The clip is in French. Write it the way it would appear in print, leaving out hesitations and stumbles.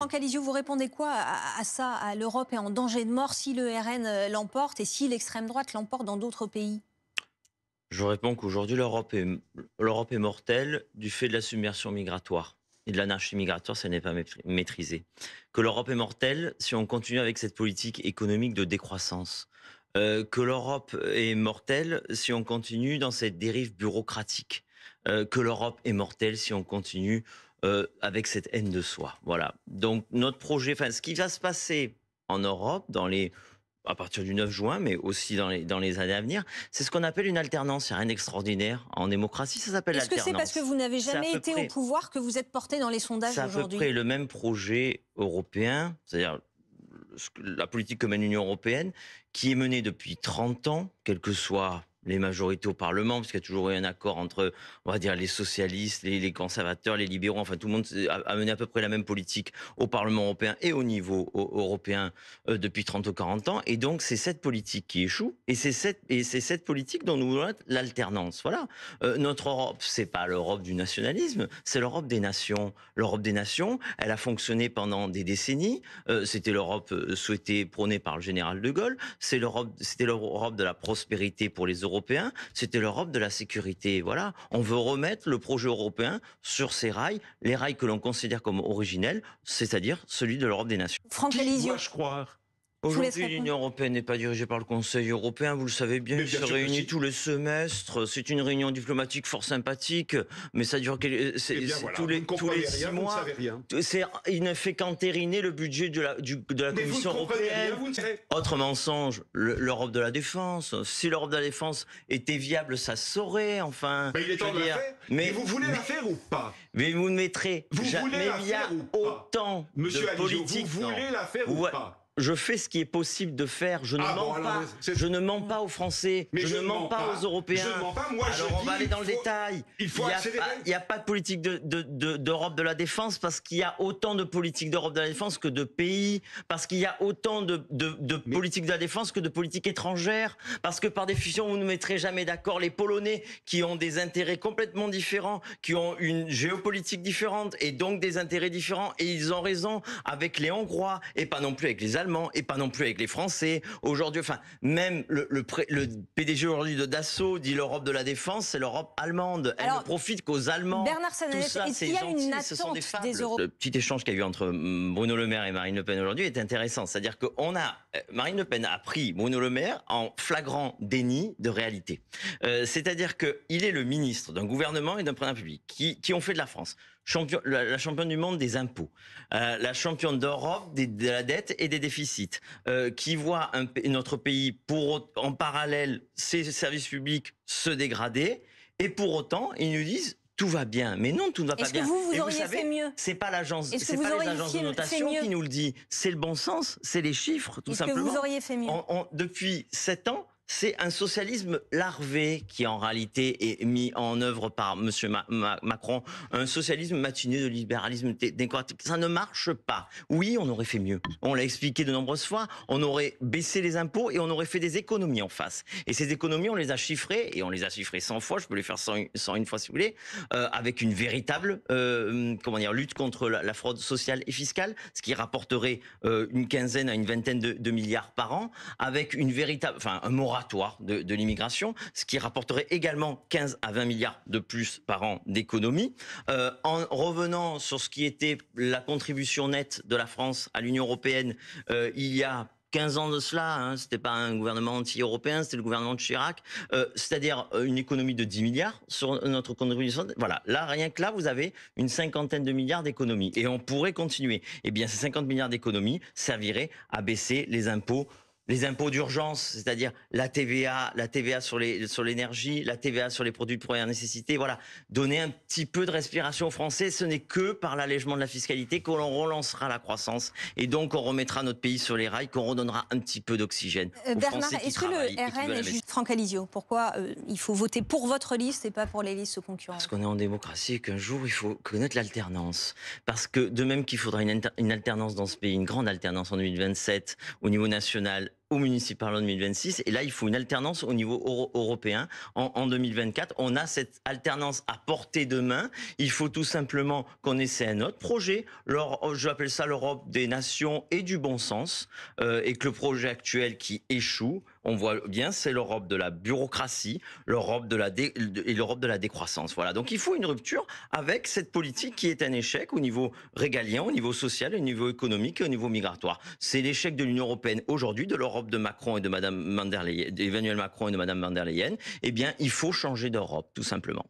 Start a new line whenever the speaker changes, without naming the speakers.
Franck Alizio, vous répondez quoi à ça? L'Europe est en danger de mort si le RN l'emporte et si l'extrême droite l'emporte dans d'autres pays?
Je réponds qu'aujourd'hui, l'Europe est mortelle du fait de la submersion migratoire et de l'anarchie migratoire, ça n'est pas maîtrisé. Que l'Europe est mortelle si on continue avec cette politique économique de décroissance. Que l'Europe est mortelle si on continue dans cette dérive bureaucratique. Que l'Europe est mortelle si on continue avec cette haine de soi. Voilà. Donc notre projet, enfin ce qui va se passer en Europe à partir du 9 juin, mais aussi dans les années à venir, c'est ce qu'on appelle une alternance. Il n'y a rien d'extraordinaire. En démocratie, ça s'appelle
Est-ce que c'est parce que
l'alternance.
vous n'avez
C'est à
jamais
peu
été au
près,
pouvoir que vous êtes porté dans les
c'est
sondages
à peu
aujourd'hui?
près le même projet européen, c'est-à-dire la politique que mène l'Union européenne, qui est menée depuis 30 ans, quelles que soient les majorités au Parlement, parce qu'il y a toujours eu un accord entre, on va dire, les socialistes, les conservateurs, les libéraux, enfin tout le monde a mené à peu près la même politique au Parlement européen et au niveau européen depuis 30 ou 40 ans. Et donc c'est cette politique qui échoue, et c'est cette politique dont nous voulons être l'alternance. Voilà. Notre Europe, c'est pas l'Europe du nationalisme, c'est l'Europe des nations. L'Europe des nations, elle a fonctionné pendant des décennies. C'était l'Europe souhaitée, prônée par le général de Gaulle. C'était l'Europe de la prospérité pour les Européens. C'était l'Europe de la sécurité. Voilà. On veut remettre le projet européen sur ses rails, les rails que l'on considère comme originels, c'est-à-dire celui de l'Europe des nations.
Franck
Qui
Alizio,
dois-je croire?
je vous laisse
Aujourd'hui,
répondre.
l'Union européenne n'est pas dirigée par le Conseil européen, vous le savez bien,
Mais
il
bien
se
sûr que
réunit
si.
tous les semestres, c'est une réunion diplomatique fort sympathique, mais ça dure
Eh bien
c'est
voilà, vous ne
tous les
comprenez
six
rien, vous ne
mois.
savez rien.
Il ne fait qu'entériner le budget de la
Mais vous ne
Commission
comprenez rien,
européenne.
vous ne savez.
Autre mensonge, l'Europe de la défense. Si l'Europe de la défense était viable, ça se saurait, enfin.
Mais il est
Je
temps
veux
de la
dire,
faire. Mais vous voulez la faire ou pas?
mais vous ne mettrez
Vous voulez
jamais
la
il y a
faire ou pas?
autant
Monsieur
de
Aligio,
politique.
vous
Non.
voulez la faire ou
Ouais.
pas?
Je fais ce qui est possible de faire. Je ne
Ah bon,
mens
alors,
pas.
c'est-
Je ne mens pas aux Français.
Mais
Je
je
ne
ne
mens
mens
pas
pas.
aux Européens.
Je ne mens pas. Moi, je
Alors on
dis,
va aller
il
dans le
faut-
détail.
il faut accélérer.
Il y a pas de politique d'Europe de la défense parce qu'il y a autant de politiques d'Europe de la défense que de pays. Parce qu'il y a autant de
Mais-
politiques de la défense que de politiques étrangères. Parce que par définition, vous ne mettrez jamais d'accord les Polonais qui ont des intérêts complètement différents, qui ont une géopolitique différente et donc des intérêts différents. Et ils ont raison avec les Hongrois et pas non plus avec les Allemands et pas non plus avec les Français. Aujourd'hui, enfin, même le PDG aujourd'hui de Dassault dit l'Europe de la défense, c'est l'Europe allemande. Elle
Alors,
ne profite qu'aux Allemands.
Bernard
Tout
Sananès,
ça,
est-ce
c'est
qu'il y a
gentil,
une
ce sont des
attente
fables.
des Européens?
Le petit échange qu'il y a eu entre Bruno Le Maire et Marine Le Pen aujourd'hui est intéressant. C'est-à-dire que Marine Le Pen a pris Bruno Le Maire en flagrant déni de réalité. C'est-à-dire qu'il est le ministre d'un gouvernement et d'un président public qui ont fait de la France la championne du monde des impôts, la championne d'Europe de la dette et des déficits, qui voit notre pays en parallèle ses services publics se dégrader, et pour autant ils nous disent tout va bien. Mais non, tout ne va pas
Est-ce que
bien.
vous
Et vous
auriez
savez,
fait mieux?
c'est pas l'agence,
Est-ce que
c'est
vous
pas les
auriez
agences de
fait
notation
mieux?
qui nous le dit. C'est le bon sens, c'est les chiffres, tout
Est-ce que
simplement.
vous auriez fait mieux?
Depuis 7 ans, c'est un socialisme larvé qui en réalité est mis en œuvre par Monsieur Macron, un socialisme matiné de libéralisme décoratif. Ça ne marche pas. Oui, on aurait fait mieux. On l'a expliqué de nombreuses fois. On aurait baissé les impôts et on aurait fait des économies en face. Et ces économies, on les a chiffrées, et on les a chiffrées 100 fois. Je peux les faire 101 fois si vous voulez, avec une véritable lutte contre la fraude sociale et fiscale, ce qui rapporterait une quinzaine à une vingtaine de milliards par an, avec un moratoire de l'immigration, ce qui rapporterait également 15 à 20 milliards de plus par an d'économie. En revenant sur ce qui était la contribution nette de la France à l'Union européenne, il y a 15 ans de cela, hein, c'était pas un gouvernement anti-européen, c'était le gouvernement de Chirac, c'est-à-dire une économie de 10 milliards sur notre contribution. Voilà, là, rien que là, vous avez une cinquantaine de milliards d'économies. Et on pourrait continuer. Eh bien, ces 50 milliards d'économies serviraient à baisser les impôts d'urgence, c'est-à-dire la TVA sur l'énergie, la TVA sur les produits de première nécessité. Voilà, donner un petit peu de respiration aux Français. Ce n'est que par l'allègement de la fiscalité qu'on relancera la croissance et donc on remettra notre pays sur les rails, qu'on redonnera un petit peu d'oxygène aux
Bernard,
Français qui
est-ce que
travaillent
le
et qui
RN
veulent
est
investir.
juste Franck Alizio? Pourquoi il faut voter pour votre liste et pas pour les listes concurrentes?
Parce qu'on est en démocratie et qu'un jour, il faut connaître l'alternance. Parce que de même qu'il faudra une alternance dans ce pays, une grande alternance en 2027 au niveau national aux municipales en 2026. Et là, il faut une alternance au niveau européen en 2024. On a cette alternance à portée de main. Il faut tout simplement qu'on essaie un autre projet. J'appelle ça l'Europe des nations et du bon sens. Et que le projet actuel qui échoue, on voit bien, c'est l'Europe de la bureaucratie, l'Europe de la décroissance. Voilà. Donc il faut une rupture avec cette politique qui est un échec au niveau régalien, au niveau social, au niveau économique et au niveau migratoire. C'est l'échec de l'Union européenne aujourd'hui, de l'Europe de Macron et de Madame van der Leyen, d'Emmanuel Macron et de Madame van der Leyen. Eh bien, il faut changer d'Europe, tout simplement.